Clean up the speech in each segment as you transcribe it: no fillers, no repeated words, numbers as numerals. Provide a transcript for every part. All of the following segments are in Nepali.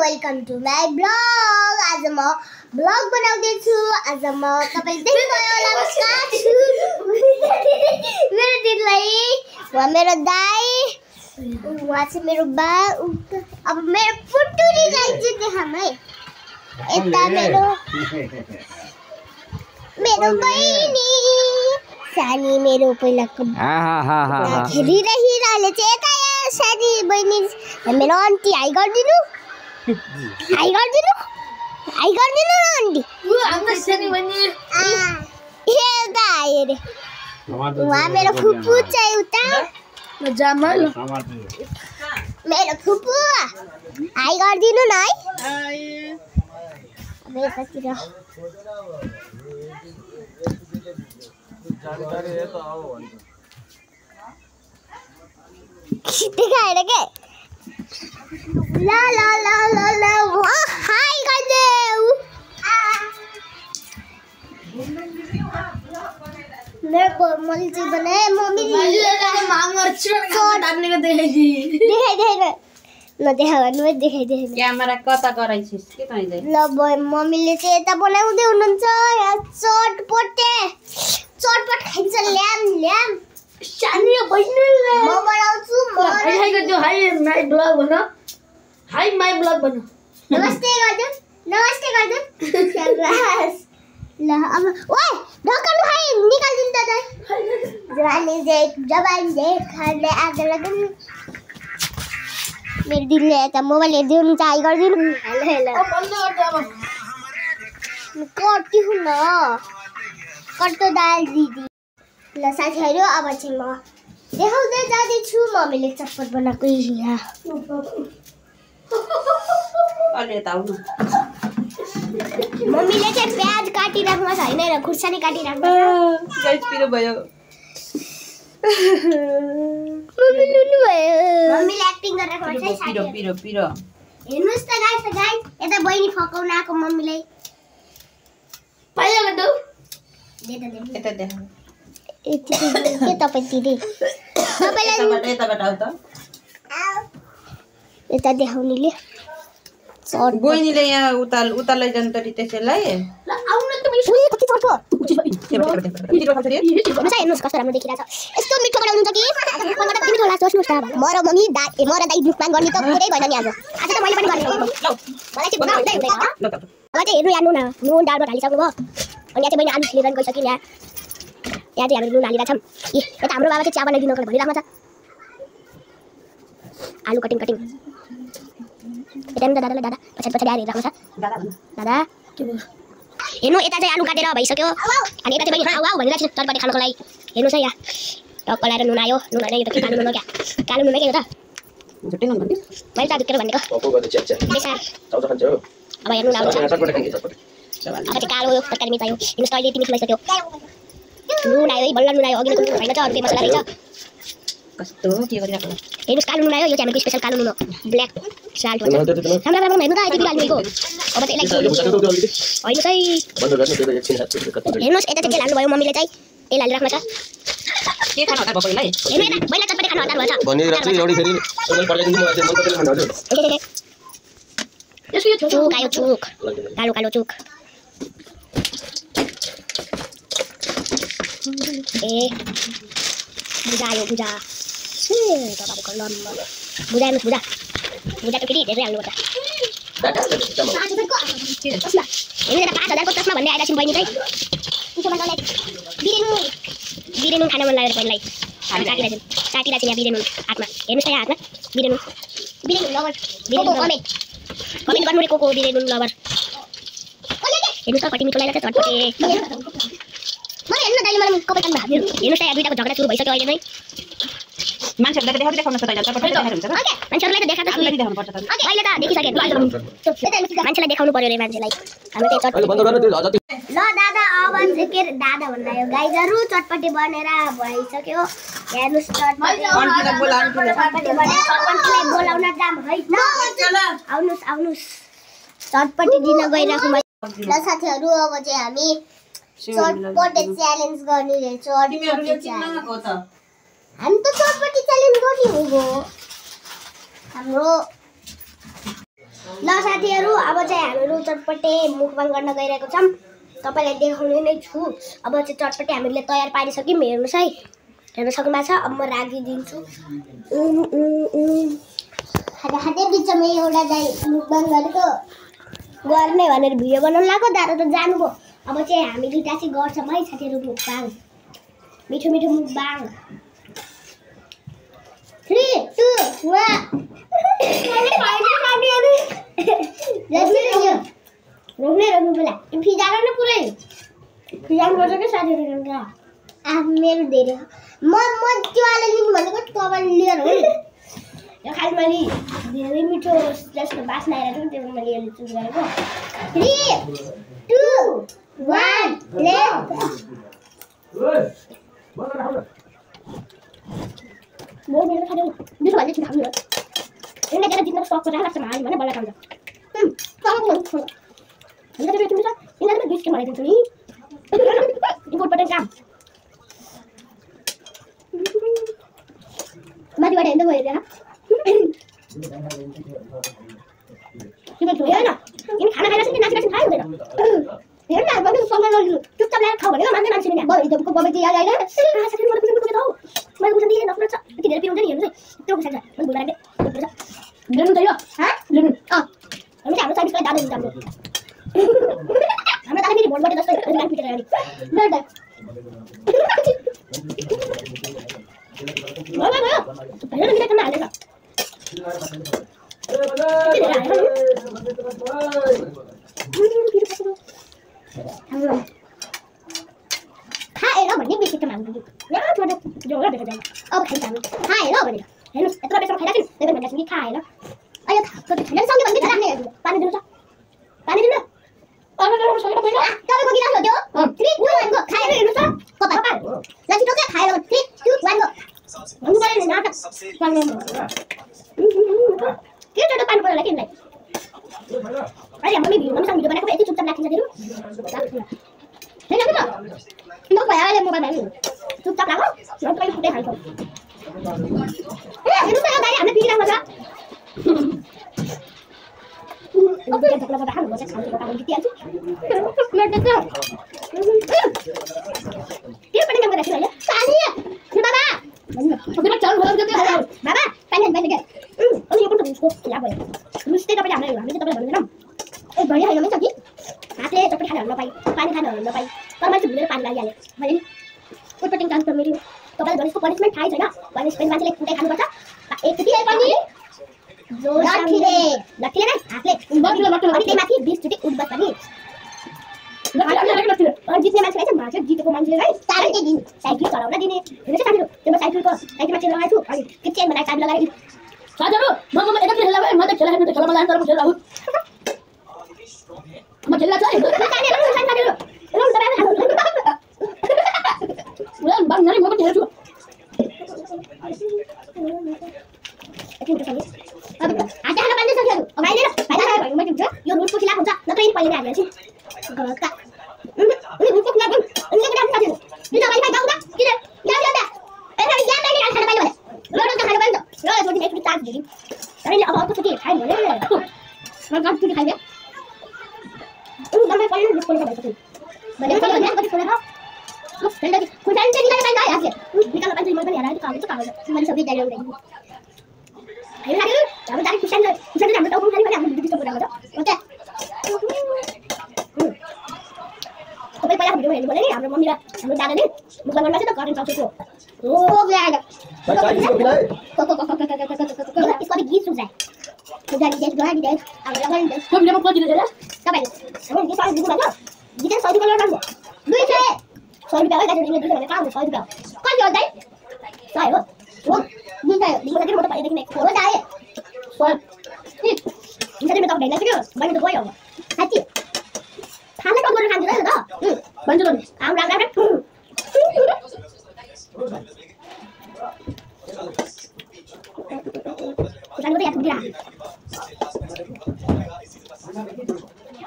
Welcome to my vlog. आज म vlog बनाउँदै छु. आज म तपाईले देख्नुभयो होला म कहाँ छु. मेरो दिदीलाई वा मेरो दाइ वा चाहिँ मेरो बा. अब मेरो पुटुरी गाई चाहिँ देखाम है. यता मेरो बहिनी सानी मेरो पहिलाको हेरिरहले चाहिँ यता सानी बहिनी मेरो आन्टी हाई गरिदिनु. हाई गरिदिनु न आन्टी. हाम्रो सानी बहिनी यता आयो रे. उहाँ मेरो फुपू चाहिँ उता मेरो फुपू हाई गरिदिनु न है. अब यतातिर देखाएर के ला ला ला ला ला हाई गरिदेऊ. मेरो मैले चाहिँ बनाएँ मम्मी देखाइदिए क्यामेरा कता गराइछिस् के तैले ल मम्मीले चाहिँ यता बनाउँदै हुनुहुन्छ. यहाँ चटपट खाइन्छ. ल्याम सानी बहिनीले म बनाउँछु. हाई गर्दियो. हाई माई ब्लग भन. हाई माई ब्लग भन. नमस्ते गर्दियो. ल अब ओए ढक्कन हाई निकाल्दिन त दाइ. जवानी देख खाने आगो लगन. मेरो दिदीले यता मोबाइल हेरिदिनु चाहिँ गरिदिनु. हेलो कति हुन कस्तो दाल दिदी. ल साथीहरू अब चाहिँ म देखाउँदै जाँदैछु मम्मीले चटपट बनाएको. यहाँ मम्मीले चाहिँ प्याज काटिराख्नु छ होइन र खुर्सानी काटिराख्नु पिरो भयो. मम्मी लुलु भयो. मम्मीले एक्टिङ गरिराख्नु छ पिरो पिरो पिरो. हेर्नुस् त गाइस यता बहिनी फकाउन आएको मम्मीलाई. पाइयो गदौ दे दे यता देख. यति के तपाई दिदी तपाईलाई यताबाट आउ त. यता देखाउनीले बहिनीले यहाँ उता लैजानु त त्यसैलाई. ल आउन त मैले सुने कति चट्पट हेर्नुस् कस्तो राम्रो देखिरहेछ. यस्तो मिठो बनाउनुहुन्छ कि मलाई त मिठो लाग्छ. सोच्नुस् त म र मम्मी म र दाइ ग्रुपमा गर्ने त पुरै भएन नि. आज त मैले पनि गर्ने. मलाई चाहिँ भन्दै हुँदैन. मलाई चाहिँ हेर्नु यार्नु न नुन दालमा हालिसक्नु भयो. अनि यहाँ चाहिँ मैले आलु छिलेर गइसक्यो. यहाँ चाहिँ हामीले नुन हालिरहेछौँ. यता हाम्रो बाबा चाहिँ चिया बनाइदिनु भनिरहेको छ. आलु कटिङ यता दादालाई दादा पछाडि आएर हेरिरहेको छ. दादा हेर्नु यता चाहिँ आलु काटेर भइसक्यो. अनि यता चाहिँ बहिनी आऊ भनिरहेको छ चटपटे खानको लागि. हेर्नुहोस् है यहाँ टक्क लाएर नुन आयो. नुन होइन यो त कालो नुन हो क्या. कालो नुन के हो त मैले त दुखेर भनेको. अब हेर्नु आउँछ. अब चाहिँ कालो तरकारी मिर्च आयो. हेर्नुहोस् अहिले यति मिठो भइसक्यो. नुन आयो है बल्ल नुन आयो. अघिल्लो नुन होइन त अरू केही मसला रहेछ. कस्तो के गरिरहेको हेर्नुहोस् कालो नुन आयो. यो चाहिँ हाम्रो स्पेसल कालो नुन हो. ब्ल्याक साल्ट भन्छ. राम्रो हेर्नु त यति हाल्नुको. अब चाहिँ यसलाई होइन चाहिँ हेर्नुहोस् यता चाहिँ तेल हाल्नुभयो मम्मीले चाहिँ. तेल हालिराख्नु छ. के खानु होला बबैलाई. हेर्नु यता पहिला चटपटे खानु हतार भन्छ. चुक आयो चुक कालो कालो चुक. भुजा आयो भुजा. तपाईँको लम्बा भुजा हेर्नुहोस् भुजा त फेरि धेरै हाल्नुपर्छ. हेर्नु यता 5000 चस्मा भन्दै आइरहेको बहिनी चाहिँ. बिरेनुन खान मन लाग्यो बहिनीलाई. चाटिरहेको छ यहाँ बिरेनुन हातमा. हेर्नुहोस् त यहाँ हातमा बिरेनुन लभर. कमेन्ट गर्नु रे को बिरेनुन लभर. हेर्नुहोस् त कति मिठो लागेको छ चटपटे. हेर्नु दाइले मलाई कपाल काट्नु भएको. हेर्नुहोस् त यहाँ दुईटाको झगडा सुरु भइसक्यो अहिले नै. मान्छेहरूलाई देखाउनु छ तैँले चटपटे देखाएर हुन्छ र. मान्छेहरूलाई त देखाएको छु. अहिले देखाउनु पर्छ त. अहिले त देखिसक्यो. मान्छेलाई देखाउनु पर्यो रे मान्छेलाई. हाम्रो चाहिँ चटपटे. ल दादा अब चाहिँ के दादा भन्दा यो गाइजहरू चटपटे बनेर भइसक्यो. हेर्नुहोस् चटपटे बोलाउन जाम है. आउनुहोस् चटपटे दिन गइराखौँ. ल साथीहरू अब चाहिँ हामी चटपटे च्यालेन्ज गर्ने रे तिमीहरुले किन नगो त हामी त चटपटे च्यालेन्ज गर्ने हो गो हाम्रो ल साथीहरु अब चाहिँ हामीहरु चटपटे मुखबाङ गर्न गइरहेको छौं तपाईलाई देखाउने नै छु अब चाहिँ चटपटे हामीले तयार पारिसक्यौं हेर्नुस् है हेर्न सक्नुभएको छ अब म राखिदिन्छु हाते बिचमा एउटा चाहिँ मुखबाङ गरेको गर्ने भनेर भिडियो बनाउन लाग्यो दारो त जानुभयो अब चाहिँ हामी दुईटा चाहिँ गर्छौं है साथीहरु मुखबाङ मिठो मिठो मुखबाङ 3 2 1 रोक्ने बेला फिजान न पुरै फिजान गर्छ के साथीहरु मेरो धेरै म त्योवाला लिनु भनेको तपाईले लिएर हो यो खाली मैले धेरै मिठो जस्तो बास्ना आइरहेको थियो त्यसले मैले यसले चुज गरेको 3 2 1 लेट म मेरो खानु दिसो भन्दै छु खानु यसले चाहिँ जित्न सक्छ लाग्छ मलाई भने बल्ल खान्छ हैन त बेच्नु छ इनले बिस्के मारिदिन्छु नि इम्पोर्ट पटे काम माथिबाट हेर्दै गयो हैन के भयो हैन इन खाना खाएर चाहिँ नाची खाइ हुँदैन हेर्न अब पनि सँगै गर्नु चुपचाप ल्याएर खाऊ भनेको मान्दै मान्छे नि बबी दबको बबी याद आइले साथी मलाई कुछ थाउ मलाई कुछ दिए नफरत छ यति धेरै पिउँदै नि हेर्नु चाहिँ त्यो कुछ छ म बुला राख्दै लिनु त यो ह लिनु हामी हाम्रो सर्भिसलाई दादा दिन्छ हाम्रो दादा फेरि भोटबाट जस्तो लाइन पिटेर आउने ल हेर मिले कहाँ हालेछ खाएर भन्ने बेसी त माग्नु यहाँ छोडे जोरा देख्छ अब खाइन्छ हामी खाएर भने हेर्नुस् यत्रो बेसम्म खाइराख्नु त्यही भएर कि खाएर अयो खाएको त छैन सँगै भन्दै राख्ने पानी दिनु छ पानी दिनु तपाईको गिलास हो त्यो 3 2 1 गो खाएर हेर्नुस् त कता लाछि टोके खाएर 3 2 1 गो भन्नु पर्यो नाटक पानी के टोटो पानी पर्यो किनलाई अरे हामी भिडियो बनाएको यति चुपचाप राखिन्छ दिनु हैन त किन भयो अहिले मोबाइल हाल्नु चुपचाप राख न तपाईले फुटे खान्छ ए हेर्नु त गाडी हामीले पिरा मजा ओके जकला बडा हाल्नु मजा खान्छ बडा गीत आछु लड्दै छ के पनि काम गरिरहेको हैन पानी बाबा भन्नु तपाईले चल होला जति बाबा पानी पानी के अनि यो पनि उसको खिला भयो रुस्ते तपाईले हामीले तपाईले भन्दैन ए बढिया हैन छ कि हातले चटपटी खान नपाई पानी खान नपाई तर मान्छे भुलेर पानी लागिहाल्यो मैले उटपटिङ काम त मेरो तपाईले भनेको पनिशमेन्ट थाहै छैन पनिशमेन्ट मान्छेले फुटे खानुपर्छ एकचोटि पनि जोर लाठीले नै हातले बगिलो अनि त्यही माथि 20 चोटि उठ्बस पनि जित्ने मान्छेलाई चाहिँ भाँच्यो जितेको मान्छेले है चारै दिन साइकल चलाउन दिने हेर्नु चाहिँ साथीहरु त्यो साइकलमा चेन लगाएको छु अनि त्यो चेन बनाएर चाबी लगाएर साथीहरु म एकदम खेल्ला भए म त खेल्ला खेल्नु त खेल्न मलाई तर म खेल्ला हो म खेल्ला चाहिँ साथीहरु उलन बन्नरी म पनि हेर्छु अब आटा खान पाइन्छ साथीहरु अब आइले फाइदा भयो म दिन्छ यो रुटको खिलाफ हुन्छ नत्र यिनी पहिले नै हालिहाल्छ गलतका अनि रुटको खिलाफ अनि के काम साथीहरु बिना भाइ भाइ गाउँदा किन या ए भाइ या मैले खान पाइलो भने रोड त खान पाइन्छ र छोडी एक चार्ज दिदी अरे अब अर्को छुटी खाइ भने म गाउँ छुटी खाइले अनि तपाईँ पहिले रुटको खिलाफ छ भने कति छोडेर फेरि खुट्टा चाहिँ निकाल्न पाइन्छ हातले निकाल्न पाइन्छ मैले पनि हेराएको काम मैले सबै डाइरेक्ट ल्याएको हैन साथी हाम्रो दाइ खुट्टा हाम्रो टाउको खाली भने हाम्रो डिस्टर्ब गरेको छ ओके तपाईँ पहिला भिडियो हेर्नु पर्यो नि हाम्रो मम्मी र हाम्रो दादाले मुखमा गर्नु छ त करेन्ट चल्छ ओ ब्याग इसको भी गीत सुन रहा है तो गाड़ी देख अब लगाइन दे हम जब पहुंच गए तपाईले हामी के साथ दिनु भन्छ जिते 100 रुपैयाँ लड्नु 200 रुपैयाँ हो दाजु दिनु भने काम 100 रुपैयाँ कति हो दाइ 100 हो हो दिन्छ दिनु लागि मोटो पाइ देखिने हो दाइ हो इन्जर में त भेट्न सक्यो मैले त गयो अब साथी खाना त गर्न खान्छ त भन्छु त आम Ram Ram Jangan lupa ya dia.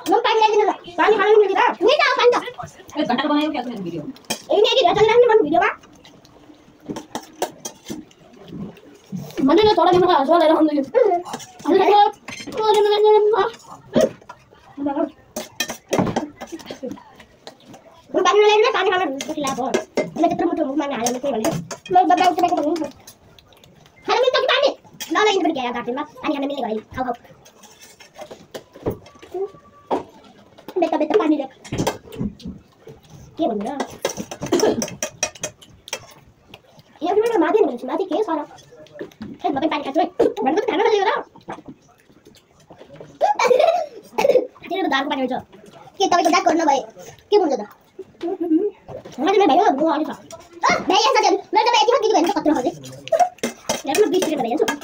Belum panjang ini lah. Paling paling ini kita. Ini dah panjang. Panjang apa yang भिडियोमा मने न थोड़ा दिन का हंसवा ले रहा हूं मैं पानी ले लेना पानी खाना खिला दो मैं कितना मोटा मुंह मांगा आया मैं कोई वाले मैं बब्बा उठ के बोलूं खाना मिल तो पानी ला ला इन पर क्या काटने में पानी खाने मिलेगा खाओ खाओ बेटा बेटा पानी ले क्या बन रहा ये अपने मादी के सारा है बाबा पानी खाते बन तो खाना लगेगा ना तेरे तो दाल को पानी हो के तब तो दाल करना भाई के बोल देता मैं भाई वो आगे था मैं ऐसा चल मैं तो बैठी हूं कि बहन को पत्र हो दे यार मैं 20 मिनट कर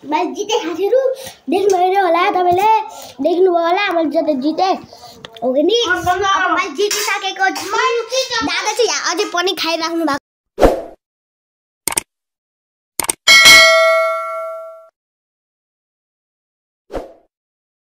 बस जीते हजुर देख्नु भयो होला तपाईले देख्नु भयो होला मैले जति जिते हो नि मैले जितिसकेको छु दादा चाहिँ यहाँ अझै पनि खाइराख्नु भएको